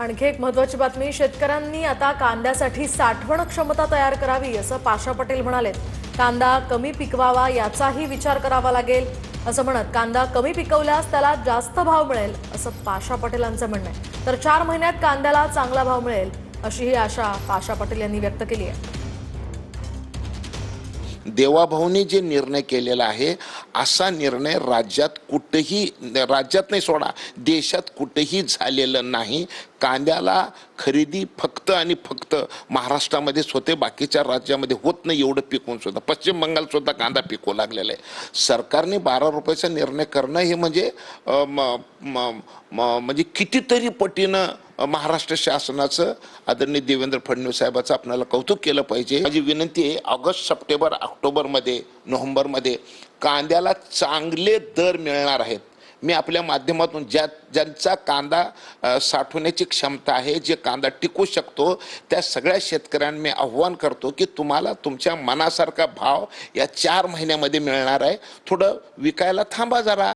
आणखी एक महत्त्वाची बातमी, शेतकऱ्यांनी आता कांद्यासाठी साठवण क्षमता तयार करावी असं पाशा पटेल म्हणाले। कांदा कमी पिकवावा याचाही विचार करावा लागेल असं म्हणत कांदा कमी पिकवल्यास त्याला जास्त भाव मिळेल असं पाशा पटेलांचं म्हणणं आहे। तर 4 महिन्यात कांद्याला चांगला भाव मिळेल अशीही आशा पाशा पटेल यांनी व्यक्त केली आहे। देवाभाऊनी जे निर्णय केलेला आहे असा निर्णय राज्यात कुठेही, राज्यात नाही सोडा, देशात कुठेही झालेलं नाही। कांद्याला खरेदी फक्त आणि फक्त महाराष्ट्रामध्येच होते, बाकीच्या राज्यामध्ये होत नाही एवढं पिकवून सुद्धा। पश्चिम बंगाल सुद्धा कांदा पिकवू लागलेला आहे। सरकारने 12 रुपयाचा निर्णय करणं हे म्हणजे म्हणजे कितीतरी पटीनं महाराष्ट्र शासनाचं आदरणीय देवेंद्र फडणवीस साहेबांचं आपल्याला कौतुक केलं पाहिजे। माझी विनंती आहे, ऑगस्ट, सप्टेंबर, ऑक्टोबरमध्ये, नोव्हेंबरमध्ये कांद्याला चांगले दर मिळणार आहेत। मी आपल्या माध्यमातून ज्यांचा कांदा साठवण्याची क्षमता आहे, जे कांदा टिकू शकतो, त्या सगळ्या शेतकऱ्यांना मी आव्हान करतो की तुम्हाला तुमच्या मनासारखा भाव या 4 महिन्यामध्ये मिळणार आहे। थोडं विकायला थांबा जरा।